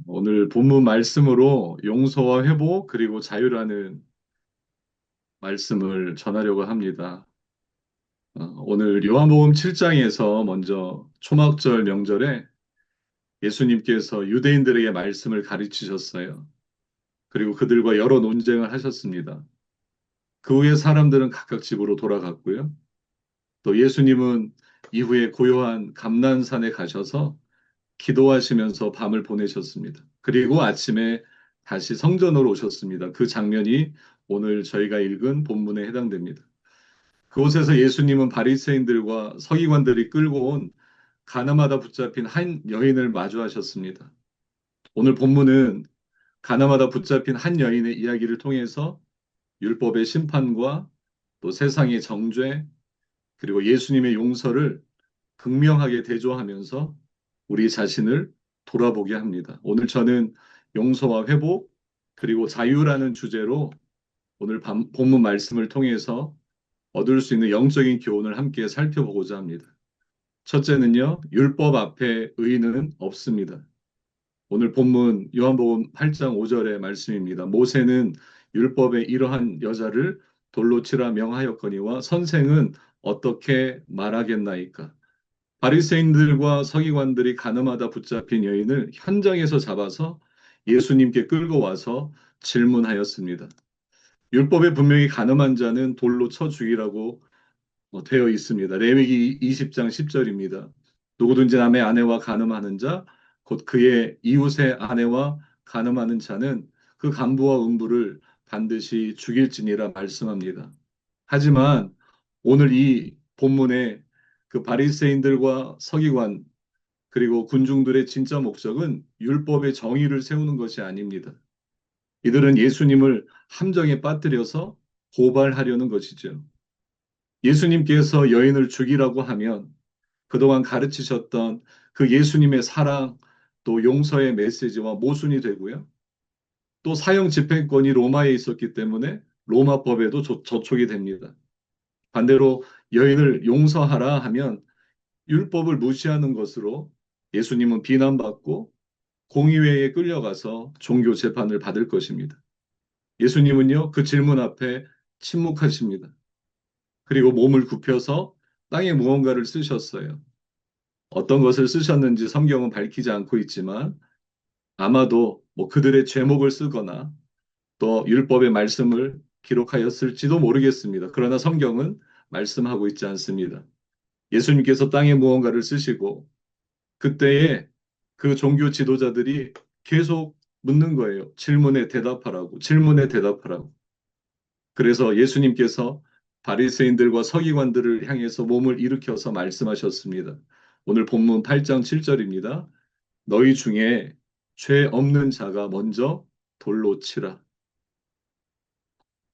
오늘 본문 말씀으로 용서와 회복 그리고 자유라는 말씀을 전하려고 합니다. 오늘 요한복음 7장에서 먼저 초막절 명절에 예수님께서 유대인들에게 말씀을 가르치셨어요. 그리고 그들과 여러 논쟁을 하셨습니다. 그 후에 사람들은 각각 집으로 돌아갔고요. 또 예수님은 이후에 고요한 감난산에 가셔서 기도하시면서 밤을 보내셨습니다. 그리고 아침에 다시 성전으로 오셨습니다. 그 장면이 오늘 저희가 읽은 본문에 해당됩니다. 그곳에서 예수님은 바리새인들과 서기관들이 끌고 온 가나마다 붙잡힌 한 여인을 마주하셨습니다. 오늘 본문은 가나마다 붙잡힌 한 여인의 이야기를 통해서 율법의 심판과 또 세상의 정죄 그리고 예수님의 용서를 극명하게 대조하면서 우리 자신을 돌아보게 합니다. 오늘 저는 용서와 회복 그리고 자유라는 주제로 오늘 본문 말씀을 통해서 얻을 수 있는 영적인 교훈을 함께 살펴보고자 합니다. 첫째는요, 율법 앞에 의인은 없습니다. 오늘 본문 요한복음 8장 5절의 말씀입니다. 모세는 율법에 이러한 여자를 돌로 치라 명하였거니와 선생은 어떻게 말하겠나이까? 바리새인들과 서기관들이 가늠하다 붙잡힌 여인을 현장에서 잡아서 예수님께 끌고 와서 질문하였습니다. 율법에 분명히 가늠한 자는 돌로 쳐 죽이라고 되어 있습니다. 레위기 20장 10절입니다. 누구든지 남의 아내와 간음하는 자, 곧 그의 이웃의 아내와 간음하는 자는 그 간부와 음부를 반드시 죽일지니라 말씀합니다. 하지만 오늘 이 본문에 그 바리새인들과 서기관 그리고 군중들의 진짜 목적은 율법의 정의를 세우는 것이 아닙니다. 이들은 예수님을 함정에 빠뜨려서 고발하려는 것이죠. 예수님께서 여인을 죽이라고 하면 그동안 가르치셨던 그 예수님의 사랑 또 용서의 메시지와 모순이 되고요. 또 사형 집행권이 로마에 있었기 때문에 로마법에도 저촉이 됩니다. 반대로 여인을 용서하라 하면 율법을 무시하는 것으로 예수님은 비난받고 공의회에 끌려가서 종교 재판을 받을 것입니다. 예수님은요, 그 질문 앞에 침묵하십니다. 그리고 몸을 굽혀서 땅에 무언가를 쓰셨어요. 어떤 것을 쓰셨는지 성경은 밝히지 않고 있지만 아마도 뭐 그들의 죄목을 쓰거나 또 율법의 말씀을 기록하였을지도 모르겠습니다. 그러나 성경은 말씀하고 있지 않습니다. 예수님께서 땅에 무언가를 쓰시고 그때에 그 종교 지도자들이 계속 묻는 거예요. 질문에 대답하라고, 질문에 대답하라고. 그래서 예수님께서 바리새인들과 서기관들을 향해서 몸을 일으켜서 말씀하셨습니다. 오늘 본문 8장 7절입니다. 너희 중에 죄 없는 자가 먼저 돌로 치라.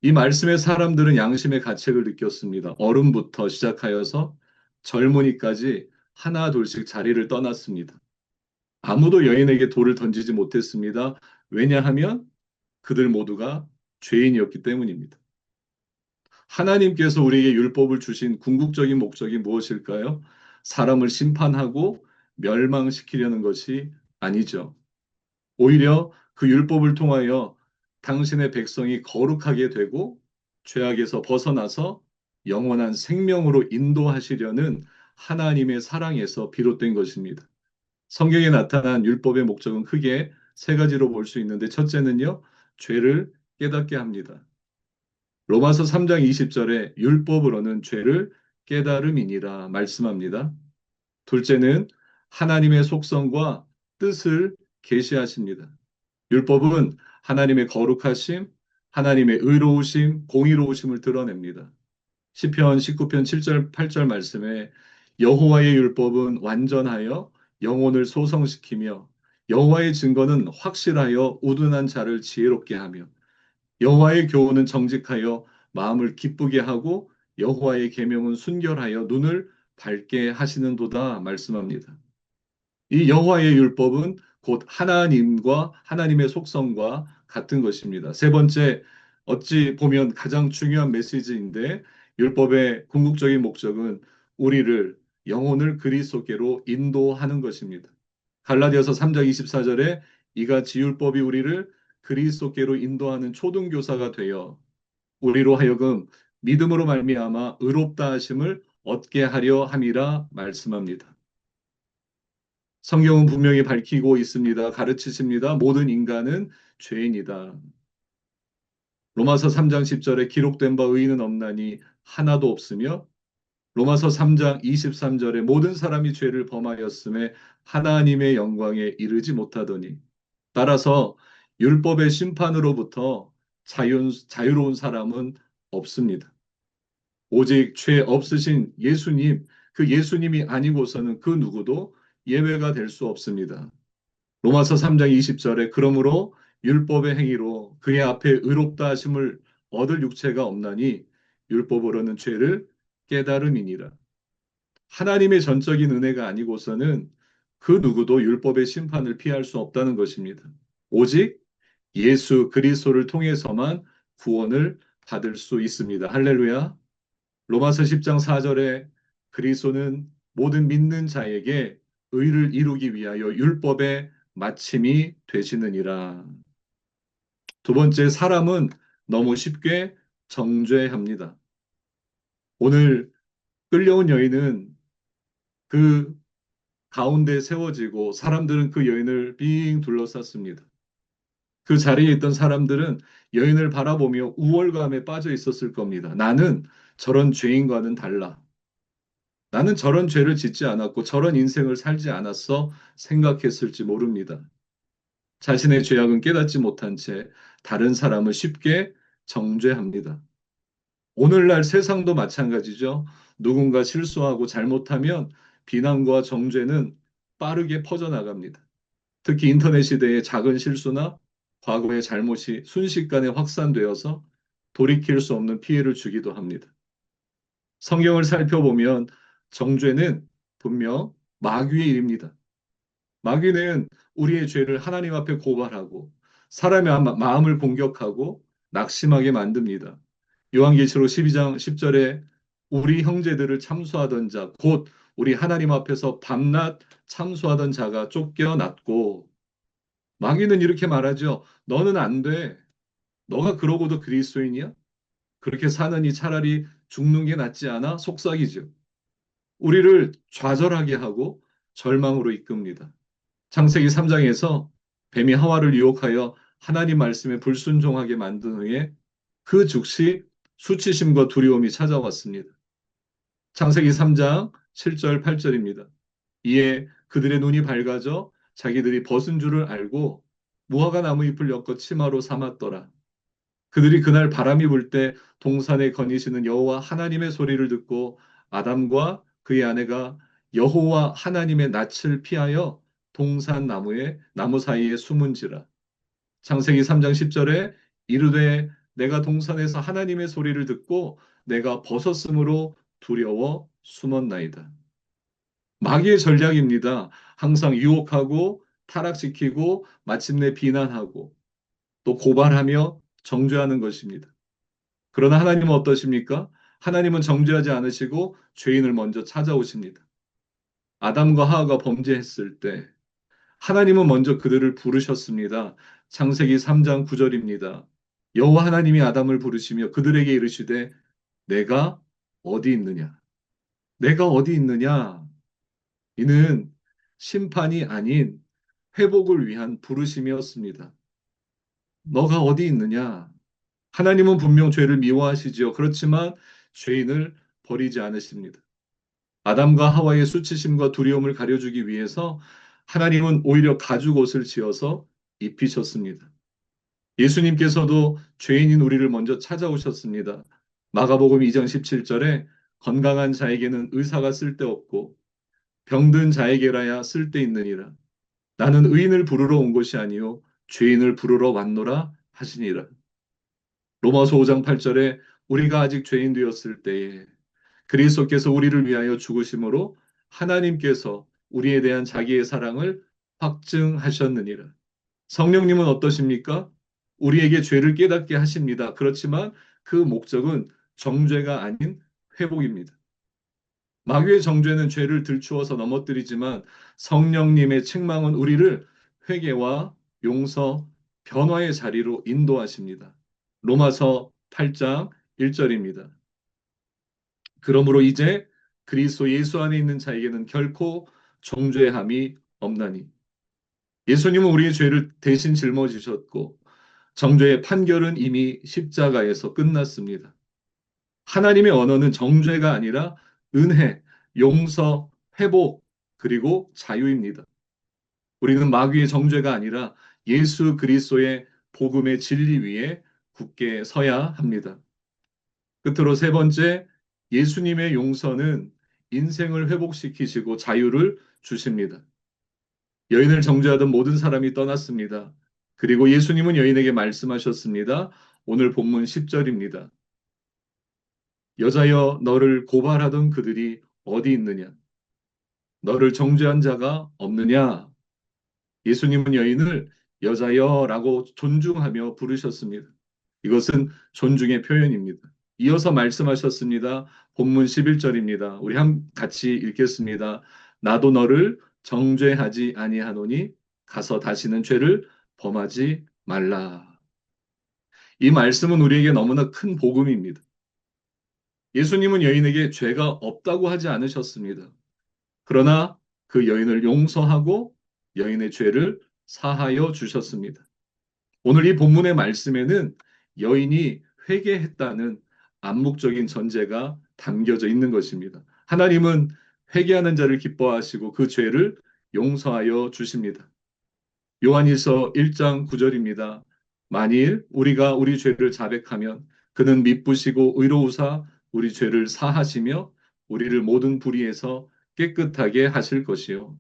이 말씀에 사람들은 양심의 가책을 느꼈습니다. 어른부터 시작하여서 젊은이까지 하나 둘씩 자리를 떠났습니다. 아무도 여인에게 돌을 던지지 못했습니다. 왜냐하면 그들 모두가 죄인이었기 때문입니다. 하나님께서 우리에게 율법을 주신 궁극적인 목적이 무엇일까요? 사람을 심판하고 멸망시키려는 것이 아니죠. 오히려 그 율법을 통하여 당신의 백성이 거룩하게 되고 죄악에서 벗어나서 영원한 생명으로 인도하시려는 하나님의 사랑에서 비롯된 것입니다. 성경에 나타난 율법의 목적은 크게 세 가지로 볼 수 있는데 첫째는요, 죄를 깨닫게 합니다. 로마서 3장 20절에 율법으로는 죄를 깨달음이니라 말씀합니다. 둘째는 하나님의 속성과 뜻을 계시하십니다. 율법은 하나님의 거룩하심, 하나님의 의로우심, 공의로우심을 드러냅니다. 시편 19편 7절 8절 말씀에 여호와의 율법은 완전하여 영혼을 소성시키며 여호와의 증거는 확실하여 우둔한 자를 지혜롭게 하며 여호와의 교훈은 정직하여 마음을 기쁘게 하고 여호와의 계명은 순결하여 눈을 밝게 하시는도다 말씀합니다. 이 여호와의 율법은 곧 하나님과 하나님의 속성과 같은 것입니다. 세 번째, 어찌 보면 가장 중요한 메시지인데 율법의 궁극적인 목적은 우리를 영혼을 그리스도께로 인도하는 것입니다. 갈라디아서 3장 24절에 이같이 율법이 우리를 그리스도께로 인도하는 초등교사가 되어 우리로 하여금 믿음으로 말미암아 의롭다 하심을 얻게 하려 함이라 말씀합니다. 성경은 분명히 밝히고 있습니다. 가르치십니다. 모든 인간은 죄인이다. 로마서 3장 10절에 기록된 바 의인은 없나니 하나도 없으며 로마서 3장 23절에 모든 사람이 죄를 범하였음에 하나님의 영광에 이르지 못하더니 따라서 율법의 심판으로부터 자유로운 사람은 없습니다. 오직 죄 없으신 예수님, 그 예수님이 아니고서는 그 누구도 예외가 될 수 없습니다. 로마서 3장 20절에 그러므로 율법의 행위로 그의 앞에 의롭다 하심을 얻을 육체가 없나니 율법으로는 죄를 깨달음이니라. 하나님의 전적인 은혜가 아니고서는 그 누구도 율법의 심판을 피할 수 없다는 것입니다. 오직 예수 그리스도를 통해서만 구원을 받을 수 있습니다. 할렐루야. 로마서 10장 4절에 그리스도는 모든 믿는 자에게 의를 이루기 위하여 율법의 마침이 되시느니라. 두 번째, 사람은 너무 쉽게 정죄합니다. 오늘 끌려온 여인은 그 가운데 세워지고 사람들은 그 여인을 빙 둘러쌌습니다. 그 자리에 있던 사람들은 여인을 바라보며 우월감에 빠져 있었을 겁니다. 나는 저런 죄인과는 달라. 나는 저런 죄를 짓지 않았고 저런 인생을 살지 않았어 생각했을지 모릅니다. 자신의 죄악은 깨닫지 못한 채 다른 사람을 쉽게 정죄합니다. 오늘날 세상도 마찬가지죠. 누군가 실수하고 잘못하면 비난과 정죄는 빠르게 퍼져나갑니다. 특히 인터넷 시대의 작은 실수나 과거의 잘못이 순식간에 확산되어서 돌이킬 수 없는 피해를 주기도 합니다. 성경을 살펴보면 정죄는 분명 마귀의 일입니다. 마귀는 우리의 죄를 하나님 앞에 고발하고 사람의 마음을 공격하고 낙심하게 만듭니다. 요한계시록 12장 10절에 우리 형제들을 참소하던 자, 곧 우리 하나님 앞에서 밤낮 참소하던 자가 쫓겨났고 마귀는 이렇게 말하죠. 너는 안 돼. 너가 그러고도 그리스도인이야? 그렇게 사느니 차라리 죽는 게 낫지 않아? 속삭이죠. 우리를 좌절하게 하고 절망으로 이끕니다. 창세기 3장에서 뱀이 하와를 유혹하여 하나님 말씀에 불순종하게 만든 후에 그 즉시 수치심과 두려움이 찾아왔습니다. 창세기 3장 7절 8절입니다. 이에 그들의 눈이 밝아져 자기들이 벗은 줄을 알고 무화과 나무 잎을 엮어 치마로 삼았더라. 그들이 그날 바람이 불 때 동산에 거니시는 여호와 하나님의 소리를 듣고 아담과 그의 아내가 여호와 하나님의 낯을 피하여 동산 나무 사이에 숨은지라. 창세기 3장 10절에 이르되 내가 동산에서 하나님의 소리를 듣고 내가 벗었으므로 두려워 숨었나이다. 마귀의 전략입니다. 항상 유혹하고 타락시키고 마침내 비난하고 또 고발하며 정죄하는 것입니다. 그러나 하나님은 어떠십니까? 하나님은 정죄하지 않으시고 죄인을 먼저 찾아오십니다. 아담과 하와가 범죄했을 때 하나님은 먼저 그들을 부르셨습니다. 창세기 3장 9절입니다. 여호와 하나님이 아담을 부르시며 그들에게 이르시되 내가 어디 있느냐? 내가 어디 있느냐? 이는 심판이 아닌 회복을 위한 부르심이었습니다. 너가 어디 있느냐? 하나님은 분명 죄를 미워하시지요. 그렇지만 죄인을 버리지 않으십니다. 아담과 하와의 수치심과 두려움을 가려주기 위해서 하나님은 오히려 가죽 옷을 지어서 입히셨습니다. 예수님께서도 죄인인 우리를 먼저 찾아오셨습니다. 마가복음 2장 17절에 건강한 자에게는 의사가 쓸데없고 병든 자에게라야 쓸데있느니라. 나는 의인을 부르러 온 것이 아니요 죄인을 부르러 왔노라 하시니라. 로마서 5장 8절에 우리가 아직 죄인 되었을 때에 그리스도께서 우리를 위하여 죽으심으로 하나님께서 우리에 대한 자기의 사랑을 확증하셨느니라. 성령님은 어떠십니까? 우리에게 죄를 깨닫게 하십니다. 그렇지만 그 목적은 정죄가 아닌 회복입니다. 마귀의 정죄는 죄를 들추어서 넘어뜨리지만 성령님의 책망은 우리를 회개와 용서, 변화의 자리로 인도하십니다. 로마서 8장 1절입니다. 그러므로 이제 그리스도 예수 안에 있는 자에게는 결코 정죄함이 없나니. 예수님은 우리의 죄를 대신 짊어지셨고 정죄의 판결은 이미 십자가에서 끝났습니다. 하나님의 언어는 정죄가 아니라 은혜, 용서, 회복, 그리고 자유입니다. 우리는 마귀의 정죄가 아니라 예수 그리스도의 복음의 진리 위에 굳게 서야 합니다. 끝으로 세 번째, 예수님의 용서는 인생을 회복시키시고 자유를 주십니다. 여인을 정죄하던 모든 사람이 떠났습니다. 그리고 예수님은 여인에게 말씀하셨습니다. 오늘 본문 10절입니다. 여자여 너를 고발하던 그들이 어디 있느냐? 너를 정죄한 자가 없느냐? 예수님은 여인을 여자여라고 존중하며 부르셨습니다. 이것은 존중의 표현입니다. 이어서 말씀하셨습니다. 본문 11절입니다. 우리 같이 읽겠습니다. 나도 너를 정죄하지 아니하노니 가서 다시는 죄를 범하지 말라. 이 말씀은 우리에게 너무나 큰 복음입니다. 예수님은 여인에게 죄가 없다고 하지 않으셨습니다. 그러나 그 여인을 용서하고 여인의 죄를 사하여 주셨습니다. 오늘 이 본문의 말씀에는 여인이 회개했다는 암묵적인 전제가 담겨져 있는 것입니다. 하나님은 회개하는 자를 기뻐하시고 그 죄를 용서하여 주십니다. 요한일서 1장 9절입니다. 만일 우리가 우리 죄를 자백하면 그는 미쁘시고 의로우사 우리 죄를 사하시며 우리를 모든 불의에서 깨끗하게 하실 것이요.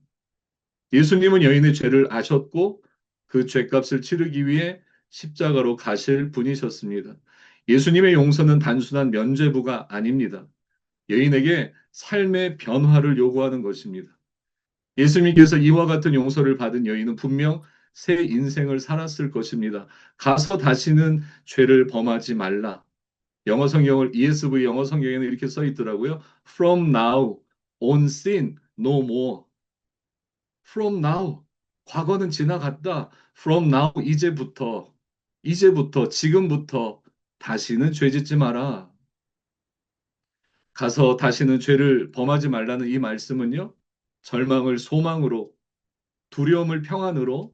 예수님은 여인의 죄를 아셨고 그 죄값을 치르기 위해 십자가로 가실 분이셨습니다. 예수님의 용서는 단순한 면죄부가 아닙니다. 여인에게 삶의 변화를 요구하는 것입니다. 예수님께서 이와 같은 용서를 받은 여인은 분명 새 인생을 살았을 것입니다. 가서 다시는 죄를 범하지 말라. 영어 성경을 ESV 영어 성경에는 이렇게 써 있더라고요. From now on sin no more. From now 과거는 지나갔다. From now 이제부터 지금부터 다시는 죄 짓지 마라. 가서 다시는 죄를 범하지 말라는 이 말씀은요. 절망을 소망으로 두려움을 평안으로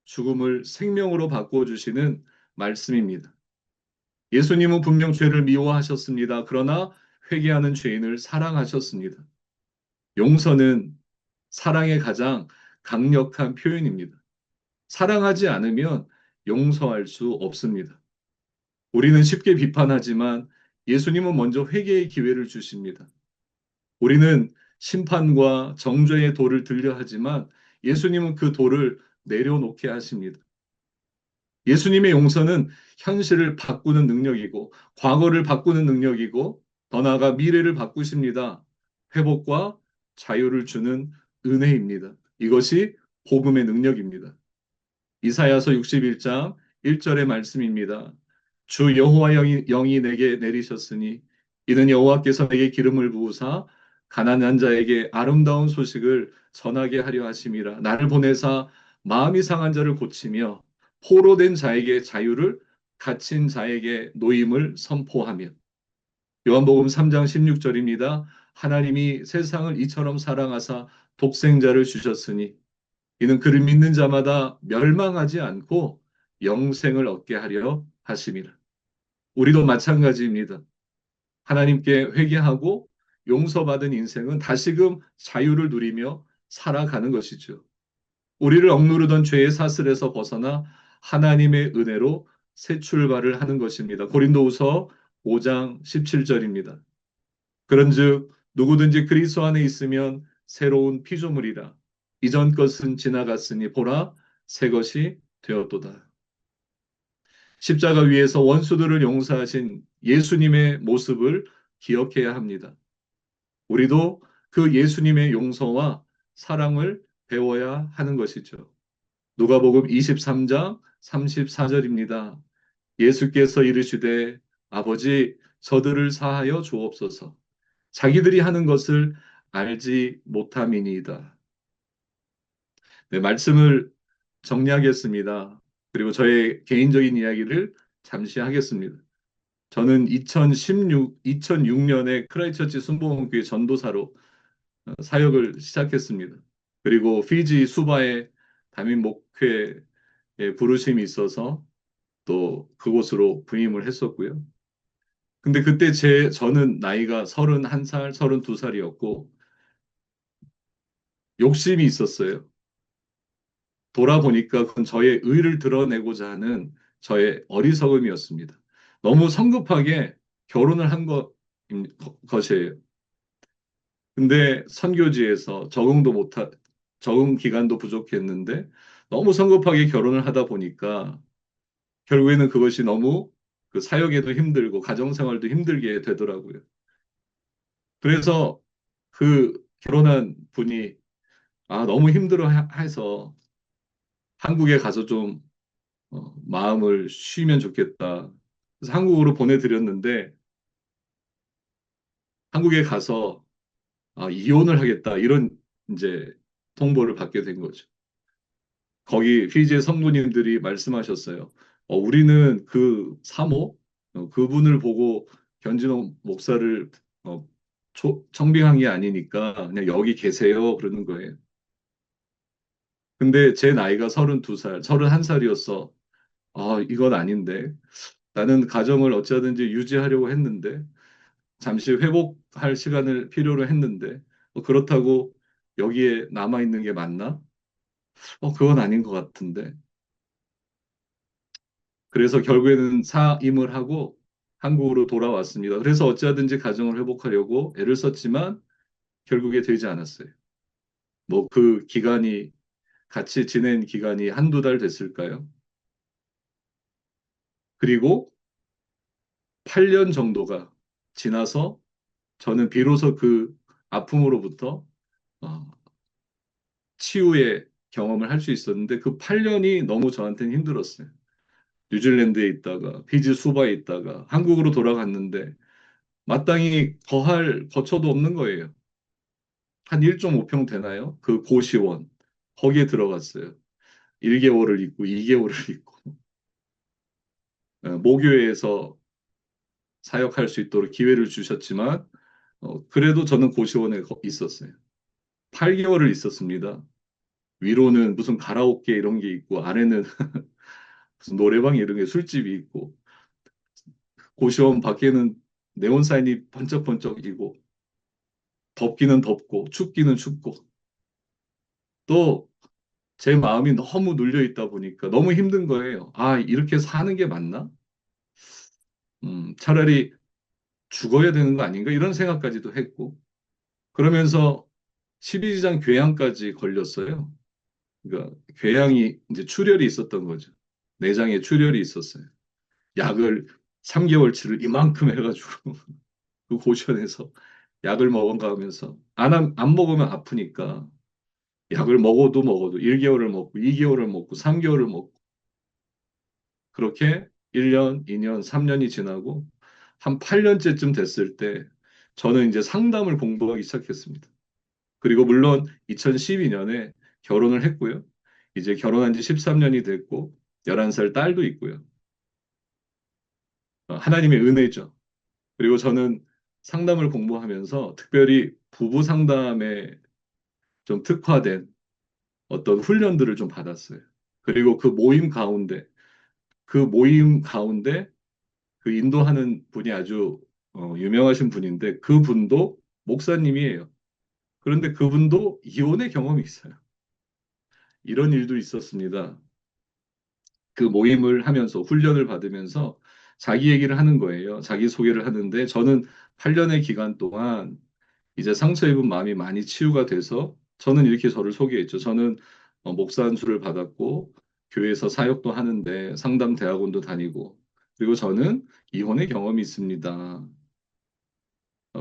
죽음을 생명으로 바꿔주시는 말씀입니다. 예수님은 분명 죄를 미워하셨습니다. 그러나 회개하는 죄인을 사랑하셨습니다. 용서는 사랑의 가장 강력한 표현입니다. 사랑하지 않으면 용서할 수 없습니다. 우리는 쉽게 비판하지만 예수님은 먼저 회개의 기회를 주십니다. 우리는 심판과 정죄의 돌을 들려 하지만 예수님은 그 돌을 내려놓게 하십니다. 예수님의 용서는 현실을 바꾸는 능력이고 과거를 바꾸는 능력이고 더 나아가 미래를 바꾸십니다. 회복과 자유를 주는 은혜입니다. 이것이 복음의 능력입니다. 이사야서 61장 1절의 말씀입니다. 주 여호와 영이 내게 내리셨으니 이는 여호와께서 내게 기름을 부으사 가난한 자에게 아름다운 소식을 전하게 하려 하심이라. 나를 보내사 마음이 상한 자를 고치며 포로된 자에게 자유를 갇힌 자에게 노임을 선포하며. 요한복음 3장 16절입니다. 하나님이 세상을 이처럼 사랑하사 독생자를 주셨으니 이는 그를 믿는 자마다 멸망하지 않고 영생을 얻게 하려 하심이라. 우리도 마찬가지입니다. 하나님께 회개하고 용서받은 인생은 다시금 자유를 누리며 살아가는 것이죠. 우리를 억누르던 죄의 사슬에서 벗어나 하나님의 은혜로 새 출발을 하는 것입니다. 고린도후서 5장 17절입니다. 그런즉 누구든지 그리스도 안에 있으면 새로운 피조물이라. 이전 것은 지나갔으니 보라 새 것이 되었도다. 십자가 위에서 원수들을 용서하신 예수님의 모습을 기억해야 합니다. 우리도 그 예수님의 용서와 사랑을 배워야 하는 것이죠. 누가복음 23장 34절입니다. 예수께서 이르시되 아버지 저들을 사하여 주옵소서. 자기들이 하는 것을 알지 못함이니이다. 네, 말씀을 정리하겠습니다. 그리고 저의 개인적인 이야기를 잠시 하겠습니다. 저는 2006년에 크라이처치 순복음교회 전도사로 사역을 시작했습니다. 그리고 피지 수바에 담임 목회에 부르심이 있어서 또 그곳으로 부임을 했었고요. 근데 그때 저는 나이가 31살, 32살이었고 욕심이 있었어요. 돌아보니까 그건 저의 의를 드러내고자 하는 저의 어리석음이었습니다. 너무 성급하게 결혼을 한 것이에요. 근데 선교지에서 적응 기간도 부족했는데 너무 성급하게 결혼을 하다 보니까 결국에는 그것이 너무 그 사역에도 힘들고 가정생활도 힘들게 되더라고요. 그래서 그 결혼한 분이 너무 힘들어 해서 한국에 가서 좀 마음을 쉬면 좋겠다. 그래서 한국으로 보내드렸는데 한국에 가서 이혼을 하겠다 이런 이제 통보를 받게 된 거죠. 거기 피지의 성도님들이 말씀하셨어요. 우리는 그 사모 그분을 보고 견진호 목사를 청빙한 게 아니니까 그냥 여기 계세요 그러는 거예요. 근데 제 나이가 32살, 31살이었어. 이건 아닌데. 나는 가정을 어찌하든지 유지하려고 했는데, 잠시 회복할 시간을 필요로 했는데, 그렇다고 여기에 남아있는 게 맞나? 그건 아닌 것 같은데. 그래서 결국에는 사임을 하고 한국으로 돌아왔습니다. 그래서 어찌하든지 가정을 회복하려고 애를 썼지만 결국에 되지 않았어요. 뭐 그 기간이, 같이 지낸 기간이 한두 달 됐을까요? 그리고 8년 정도가 지나서 저는 비로소 그 아픔으로부터 어, 치유의 경험을 할 수 있었는데 그 8년이 너무 저한테는 힘들었어요. 뉴질랜드에 있다가 피지 수바에 있다가 한국으로 돌아갔는데 마땅히 거할 거처도 없는 거예요. 한 1.5평 되나요? 그 고시원 거기에 들어갔어요. 1개월을 있고 2개월을 있고 모교회에서 사역할 수 있도록 기회를 주셨지만 그래도 저는 고시원에 있었어요. 8개월을 있었습니다. 위로는 무슨 가라오케 이런 게 있고 아래는 무슨 노래방 이런 게 술집이 있고 고시원 밖에는 네온 사인이 번쩍번쩍이고 덥기는 덥고 춥기는 춥고 또 제 마음이 너무 눌려 있다 보니까 너무 힘든 거예요. 이렇게 사는 게 맞나? 차라리 죽어야 되는 거 아닌가? 이런 생각까지도 했고 그러면서 12지장 궤양까지 걸렸어요. 그러니까 궤양이 이제 출혈이 있었던 거죠. 내장에 출혈이 있었어요. 약을 3개월치를 이만큼 해가지고 그 고시원에서 약을 먹어가면서 안 먹으면 아프니까 약을 먹어도 1개월을 먹고 2개월을 먹고 3개월을 먹고 그렇게 1년, 2년, 3년이 지나고 한 8년째쯤 됐을 때 저는 이제 상담을 공부하기 시작했습니다. 그리고 물론 2012년에 결혼을 했고요. 이제 결혼한 지 13년이 됐고 11살 딸도 있고요. 하나님의 은혜죠. 그리고 저는 상담을 공부하면서 특별히 부부 상담에 좀 특화된 어떤 훈련들을 좀 받았어요. 그리고 그 모임 가운데 그 인도하는 분이 아주 유명하신 분인데 그분도 목사님이에요. 그런데 그분도 이혼의 경험이 있어요. 이런 일도 있었습니다. 그 모임을 하면서 훈련을 받으면서 자기 얘기를 하는 거예요. 자기 소개를 하는데 저는 8년의 기간 동안 이제 상처 입은 마음이 많이 치유가 돼서 저는 이렇게 저를 소개했죠. 저는 목사 안수를 받았고 교회에서 사역도 하는데 상담 대학원도 다니고 그리고 저는 이혼의 경험이 있습니다.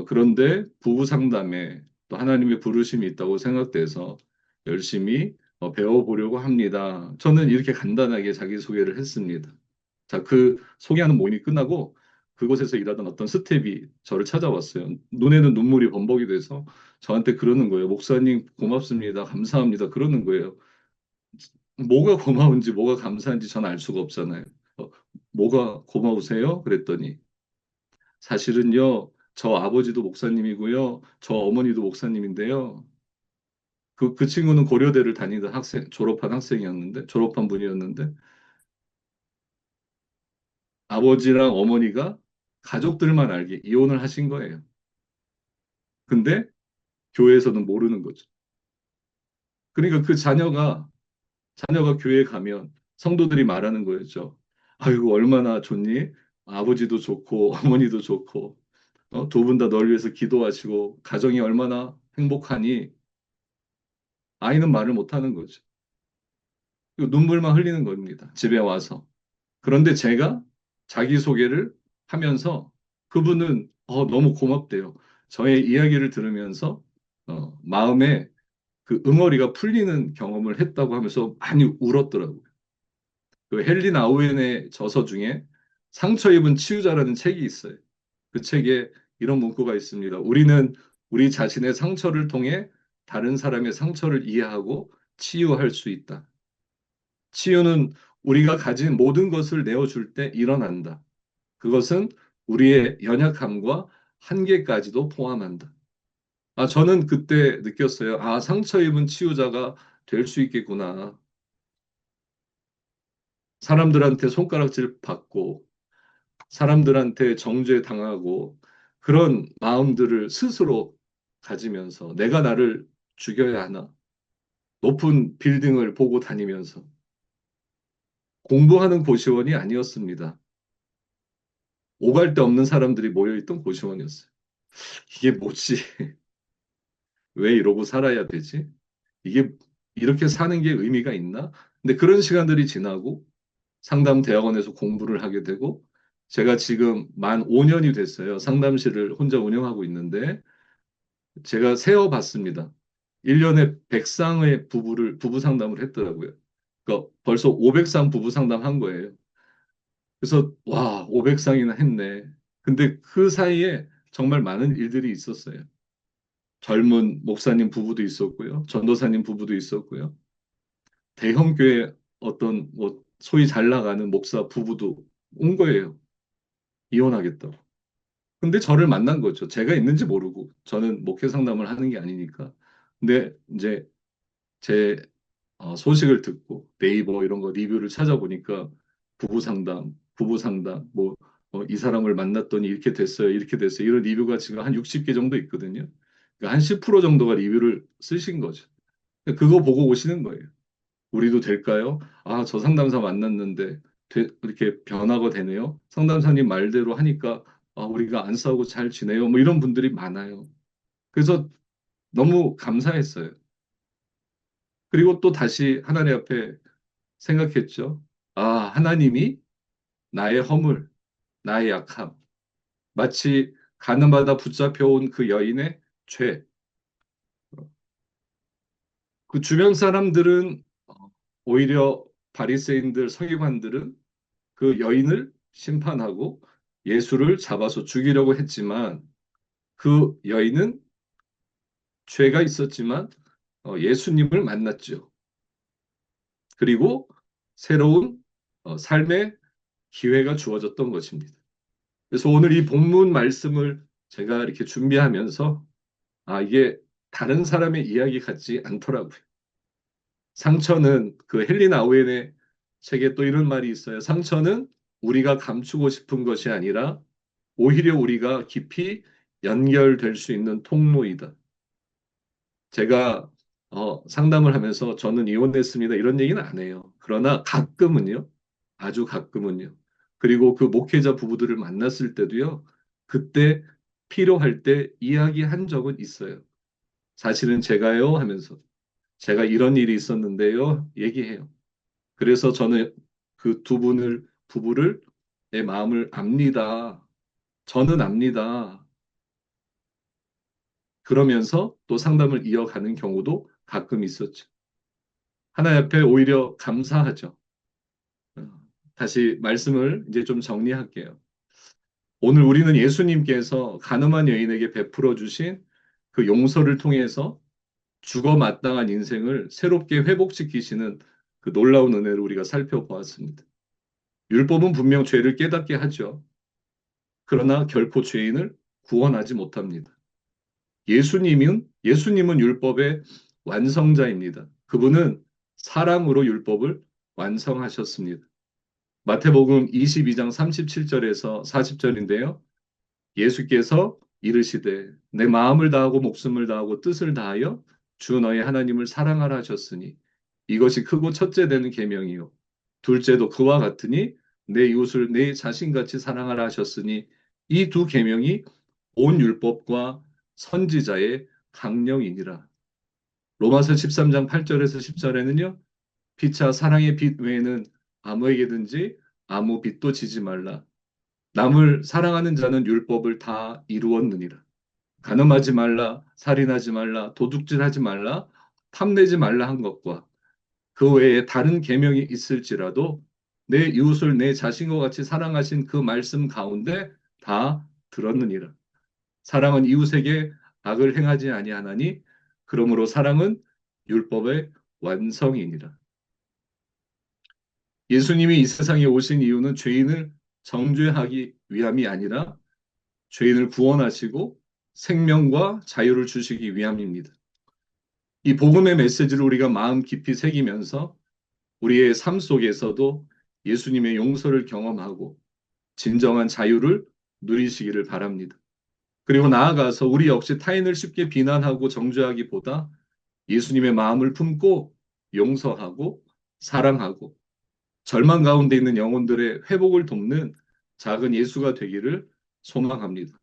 그런데 부부 상담에 또 하나님의 부르심이 있다고 생각돼서 열심히 배워보려고 합니다. 저는 이렇게 간단하게 자기소개를 했습니다. 자, 그 소개하는 모임이 끝나고 그곳에서 일하던 어떤 스텝이 저를 찾아왔어요. 눈에는 눈물이 범벅이 돼서 저한테 그러는 거예요. 목사님, 고맙습니다. 감사합니다. 그러는 거예요. 뭐가 고마운지 뭐가 감사한지 전 알 수가 없잖아요. 어, 뭐가 고마우세요? 그랬더니 사실은요, 저 아버지도 목사님이고요, 저 어머니도 목사님인데요. 그 친구는 고려대를 다니던 학생, 졸업한 학생이었는데, 졸업한 분이었는데, 아버지랑 어머니가 가족들만 알게 이혼을 하신 거예요. 근데 교회에서는 모르는 거죠. 그러니까 그 자녀가 교회에 가면 성도들이 말하는 거였죠. 아이고, 얼마나 좋니? 아버지도 좋고, 어머니도 좋고, 두 분 다 널 위해서 기도하시고, 가정이 얼마나 행복하니? 아이는 말을 못 하는 거죠. 눈물만 흘리는 겁니다. 집에 와서. 그런데 제가 자기소개를 하면서 그분은 너무 고맙대요. 저의 이야기를 들으면서 마음에 그 응어리가 풀리는 경험을 했다고 하면서 많이 울었더라고요. 그 헨리 나우엔의 저서 중에 상처 입은 치유자라는 책이 있어요. 그 책에 이런 문구가 있습니다. 우리는 우리 자신의 상처를 통해 다른 사람의 상처를 이해하고 치유할 수 있다. 치유는 우리가 가진 모든 것을 내어줄 때 일어난다. 그것은 우리의 연약함과 한계까지도 포함한다. 저는 그때 느꼈어요. 상처 입은 치유자가 될 수 있겠구나. 사람들한테 손가락질 받고, 사람들한테 정죄 당하고, 그런 마음들을 스스로 가지면서 내가 나를 죽여야 하나? 높은 빌딩을 보고 다니면서 공부하는 고시원이 아니었습니다. 오갈 데 없는 사람들이 모여있던 고시원이었어요. 이게 뭐지? 왜 이러고 살아야 되지? 이게 이렇게 사는 게 의미가 있나? 근데 그런 시간들이 지나고 상담 대학원에서 공부를 하게 되고 제가 지금 만 5년이 됐어요. 상담실을 혼자 운영하고 있는데 제가 세어봤습니다. 1년에 100쌍의 부부 상담을 했더라고요. 그러니까 벌써 500쌍 부부 상담한 거예요. 그래서 와, 500쌍이나 했네. 근데 그 사이에 정말 많은 일들이 있었어요. 젊은 목사님 부부도 있었고요. 전도사님 부부도 있었고요. 대형 교회 어떤 뭐 소위 잘 나가는 목사 부부도 온 거예요. 이혼하겠다고. 근데 저를 만난 거죠. 제가 있는지 모르고. 저는 목회 상담을 하는 게 아니니까. 근데 이제 제 소식을 듣고 네이버 이런 거 리뷰를 찾아보니까 부부 상담, 뭐, 이 사람을 만났더니 이렇게 됐어요, 이렇게 됐어요. 이런 리뷰가 지금 한 60개 정도 있거든요. 그러니까 한 10% 정도가 리뷰를 쓰신 거죠. 그거 보고 오시는 거예요. 우리도 될까요? 저 상담사 만났는데 이렇게 변화가 되네요. 상담사님 말대로 하니까 우리가 안 싸우고 잘 지내요. 뭐 이런 분들이 많아요. 그래서 너무 감사했어요. 그리고 또 다시 하나님 앞에 생각했죠. 하나님이 나의 허물, 나의 약함, 마치 가늠하다 붙잡혀온 그 여인의 죄. 그 주변 사람들은 오히려 바리새인들, 서기관들은 그 여인을 심판하고 예수를 잡아서 죽이려고 했지만 그 여인은 죄가 있었지만 예수님을 만났죠. 그리고 새로운 삶의 기회가 주어졌던 것입니다. 그래서 오늘 이 본문 말씀을 제가 이렇게 준비하면서 이게 다른 사람의 이야기 같지 않더라고요. 상처는 그 헨리 나우엔의 책에 또 이런 말이 있어요. 상처는 우리가 감추고 싶은 것이 아니라 오히려 우리가 깊이 연결될 수 있는 통로이다. 제가 상담을 하면서 저는 이혼했습니다. 이런 얘기는 안 해요. 그러나 가끔은요. 아주 가끔은요. 그리고 그 목회자 부부들을 만났을 때도요. 그때 필요할 때 이야기한 적은 있어요. 사실은 제가요 하면서 제가 이런 일이 있었는데요. 얘기해요. 그래서 저는 그 두 부부를 내 마음을 압니다. 저는 압니다. 그러면서 또 상담을 이어가는 경우도 가끔 있었죠. 하나님 앞에 오히려 감사하죠. 어, 다시 말씀을 이제 좀 정리할게요. 오늘 우리는 예수님께서 가늠한 여인에게 베풀어 주신 그 용서를 통해서 죽어 마땅한 인생을 새롭게 회복시키시는 그 놀라운 은혜를 우리가 살펴보았습니다. 율법은 분명 죄를 깨닫게 하죠. 그러나 결코 죄인을 구원하지 못합니다. 예수님은 율법의 완성자입니다. 그분은 사랑으로 율법을 완성하셨습니다. 마태복음 22장 37절에서 40절인데요. 예수께서 이르시되 내 마음을 다하고 목숨을 다하고 뜻을 다하여 주 너의 하나님을 사랑하라 하셨으니 이것이 크고 첫째 되는 계명이요 둘째도 그와 같으니 내 이웃을 내 자신같이 사랑하라 하셨으니 이 두 계명이 온 율법과 선지자의 강령이니라. 로마서 13장 8절에서 10절에는요. 피차 사랑의 빛 외에는 아무에게든지 아무 빛도 지지 말라. 남을 사랑하는 자는 율법을 다 이루었느니라. 간음하지 말라, 살인하지 말라, 도둑질하지 말라, 탐내지 말라 한 것과 그 외에 다른 계명이 있을지라도 내 이웃을 내 자신과 같이 사랑하신 그 말씀 가운데 다 들었느니라. 사랑은 이웃에게 악을 행하지 아니하나니 그러므로 사랑은 율법의 완성이니라. 예수님이 이 세상에 오신 이유는 죄인을 정죄하기 위함이 아니라 죄인을 구원하시고 생명과 자유를 주시기 위함입니다. 이 복음의 메시지를 우리가 마음 깊이 새기면서 우리의 삶 속에서도 예수님의 용서를 경험하고 진정한 자유를 누리시기를 바랍니다. 그리고 나아가서 우리 역시 타인을 쉽게 비난하고 정죄하기보다 예수님의 마음을 품고 용서하고 사랑하고 절망 가운데 있는 영혼들의 회복을 돕는 작은 예수가 되기를 소망합니다.